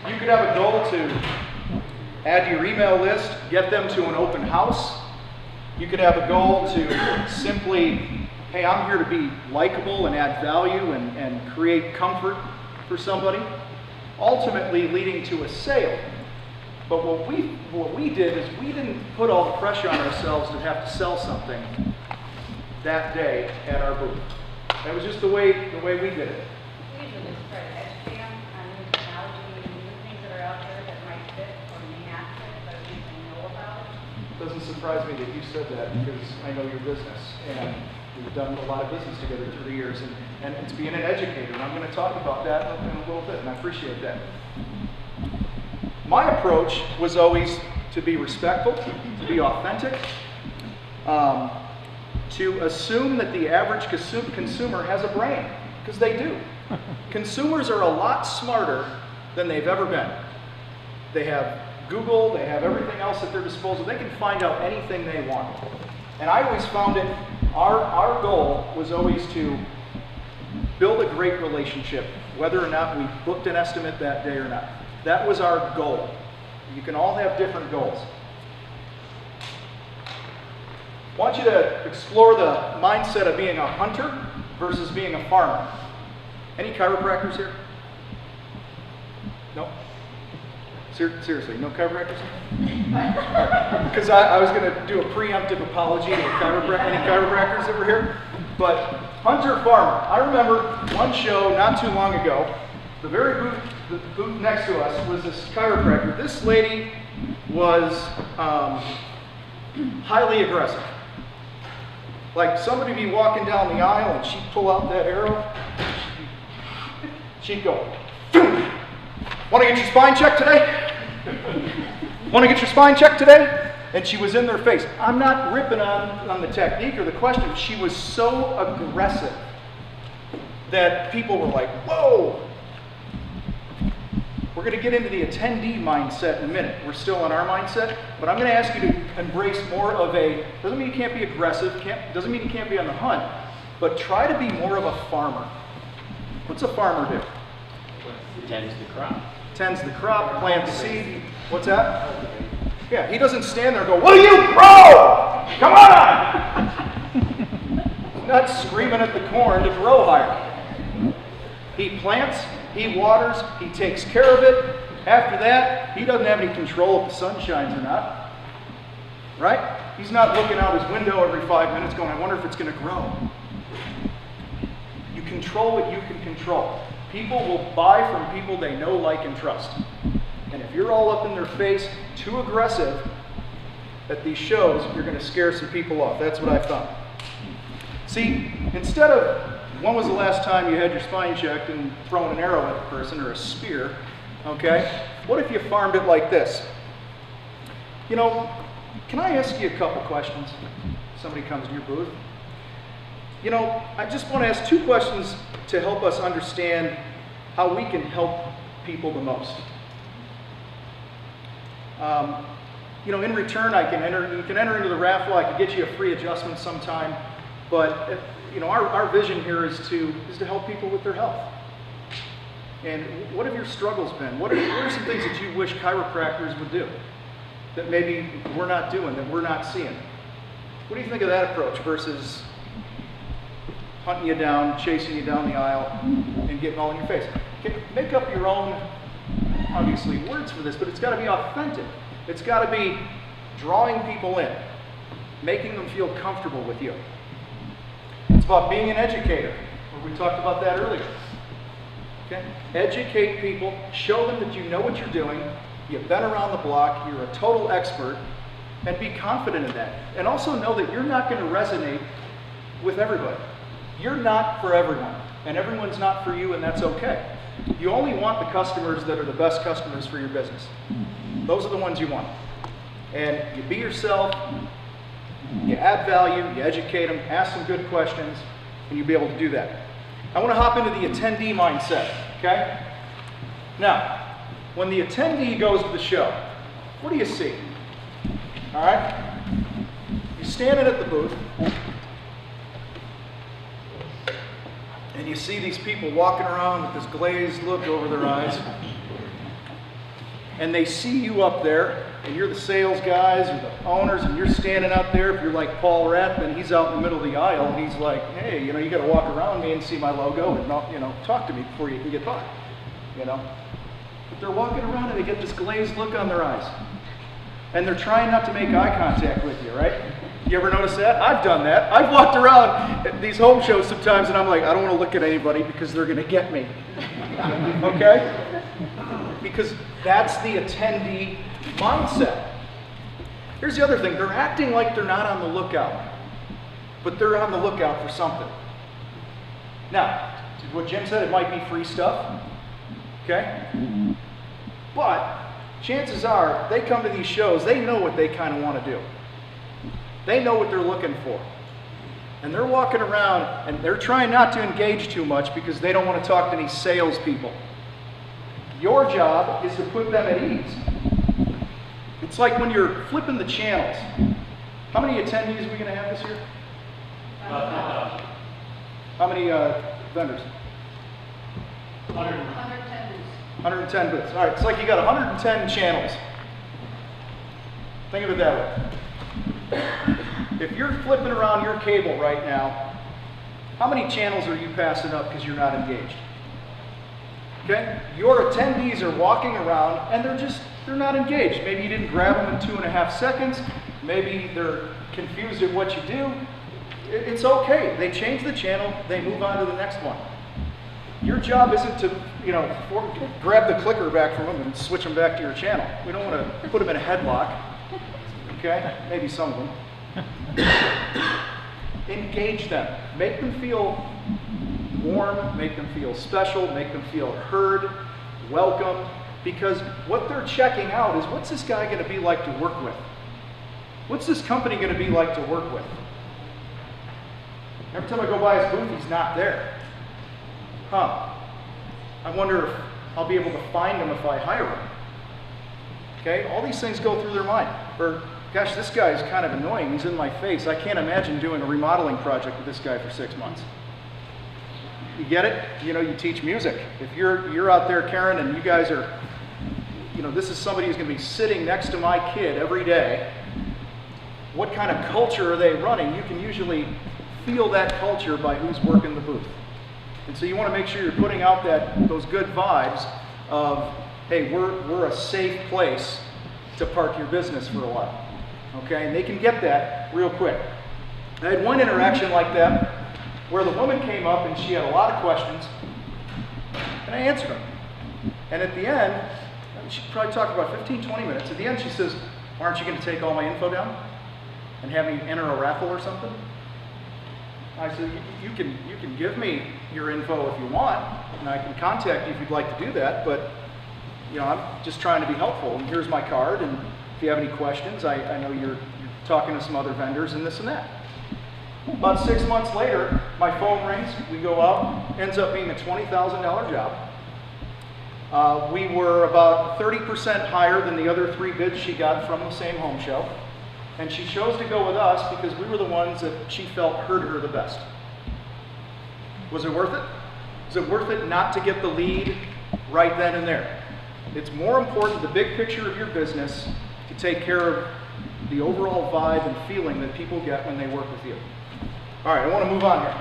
You could have a goal to add to your email list, get them to an open house. You could have a goal to simply, hey, I'm here to be likable and add value and create comfort for somebody, ultimately leading to a sale. But what we did is we didn't put all the pressure on ourselves to have to sell something that day at our booth. That was just the way we did it. We usually just try to educate them on new technology and new things that are out there that might fit or may not fit, but at least they know about it. It doesn't surprise me that you said that because I know your business and we've done a lot of business together through the years, and it's being an educator, and I'm going to talk about that in a little bit, and I appreciate that. My approach was always to be respectful, to be authentic, to assume that the average consumer has a brain, because they do. Consumers are a lot smarter than they've ever been. They have Google, they have everything else at their disposal. They can find out anything they want. And I always found it, our goal was always to build a great relationship, whether or not we booked an estimate that day or not. That was our goal. You can all have different goals. I want you to explore the mindset of being a hunter versus being a farmer. Any chiropractors here? No? Seriously, no chiropractors? Because I was going to do a preemptive apology to any chiropractors that were here. But hunter-farmer. I remember one show not too long ago, the booth next to us was this chiropractor. This lady was highly aggressive. Like somebody be walking down the aisle and she'd pull out that arrow. She'd go, want to get your spine checked today? Want to get your spine checked today? And she was in their face. I'm not ripping on the technique or the question. She was so aggressive that people were like, whoa. We're going to get into the attendee mindset in a minute. We're still in our mindset, but I'm going to ask you to embrace more of a, doesn't mean you can't be aggressive, doesn't mean you can't be on the hunt, but try to be more of a farmer. What's a farmer do? Tends the crop. Tends the crop, plants seed. What's that? Yeah, he doesn't stand there and go, will you grow? Come on! He's not screaming at the corn to grow higher. He plants, he waters, he takes care of it. After that, he doesn't have any control if the sun shines or not. Right? He's not looking out his window every 5 minutes going, I wonder if it's going to grow. You control what you can control. People will buy from people they know, like, and trust. And if you're all up in their face, too aggressive at these shows, you're going to scare some people off. That's what I found. See, instead of, when was the last time you had your spine checked and thrown an arrow at the person or a spear, okay? What if you farmed it like this? You know, can I ask you a couple questions? Somebody comes to your booth. You know, I just want to ask 2 questions to help us understand how we can help people the most. You know, in return, you can enter into the raffle. I can get you a free adjustment sometime. But you know, our vision here is to help people with their health. And what have your struggles been? What are some things that you wish chiropractors would do that maybe we're not doing, that we're not seeing? What do you think of that approach versus hunting you down, chasing you down the aisle, and getting all in your face? Okay, make up your own, obviously, words for this, but it's got to be authentic. It's got to be drawing people in, making them feel comfortable with you. It's about being an educator. We talked about that earlier. Okay? Educate people, show them that you know what you're doing, you've been around the block, you're a total expert, and be confident in that. And also know that you're not going to resonate with everybody. You're not for everyone, and everyone's not for you, and that's okay. You only want the customers that are the best customers for your business. Those are the ones you want. And you be yourself, you add value, you educate them, ask some good questions, and you'll be able to do that. I want to hop into the attendee mindset, okay? Now, when the attendee goes to the show, what do you see? All right? You're standing at the booth, and you see these people walking around with this glazed look over their eyes. and they see you up there, and you're the sales guys or the owners, and you're standing out there. If you're like Paul Rathman, he's out in the middle of the aisle, and he's like, hey, you know, you got to walk around me and see my logo and not, you know, talk to me before you can get by, you know. But they're walking around and they get this glazed look on their eyes, and they're trying not to make eye contact with you, right? You ever notice that? I've done that. I've walked around at these home shows sometimes, and I'm like, I don't want to look at anybody because they're going to get me. Okay? Because that's the attendee mindset. Here's the other thing. They're acting like they're not on the lookout, but they're on the lookout for something. Now, what Jim said, it might be free stuff. Okay? But chances are, they come to these shows, they know what they kind of want to do. They know what they're looking for. And they're walking around and they're trying not to engage too much because they don't want to talk to any salespeople. Your job is to put them at ease. It's like when you're flipping the channels. How many attendees are we going to have this year? How many vendors? 110 booths. 110 booths. All right, it's like you got 110 channels. Think of it that way. If you're flipping around your cable right now, how many channels are you passing up because you're not engaged? Okay? Your attendees are walking around and they're not engaged. Maybe you didn't grab them in 2.5 seconds. Maybe they're confused at what you do. It's okay. They change the channel, they move on to the next one. Your job isn't to, you know, grab the clicker back from them and switch them back to your channel. We don't want to put them in a headlock. Okay? Maybe some of them. Engage them. Make them feel warm, make them feel special, make them feel heard, welcome, because what they're checking out is, what's this guy going to be like to work with? What's this company going to be like to work with? Every time I go by his booth, he's not there. Huh. I wonder if I'll be able to find him if I hire him. Okay? All these things go through their mind. Or, gosh, this guy is kind of annoying. He's in my face. I can't imagine doing a remodeling project with this guy for 6 months. You get it? You know, you teach music. If you're out there, Karen, and you guys are, you know, this is somebody who's going to be sitting next to my kid every day. What kind of culture are they running? You can usually feel that culture by who's working the booth. And so you want to make sure you're putting out those good vibes of, hey, we're a safe place to park your business for a while. Okay? And they can get that real quick. I had one interaction like that where the woman came up and she had a lot of questions, and I answered them. And at the end, she probably talked about 15, 20 minutes. At the end, she says, aren't you going to take all my info down and have me enter a raffle or something? I said, you can give me your info if you want, and I can contact you if you'd like to do that, but you know, I'm just trying to be helpful, and here's my card, and if you have any questions, I know you're talking to some other vendors and this and that. About 6 months later, my phone rings, we go out, ends up being a $20,000 job. We were about 30% higher than the other 3 bids she got from the same home show. And she chose to go with us because we were the ones that she felt hurt her the best. Was it worth it? Is it worth it not to get the lead right then and there? It's more important, the big picture of your business, to take care of the overall vibe and feeling that people get when they work with you. All right, I want to move on here.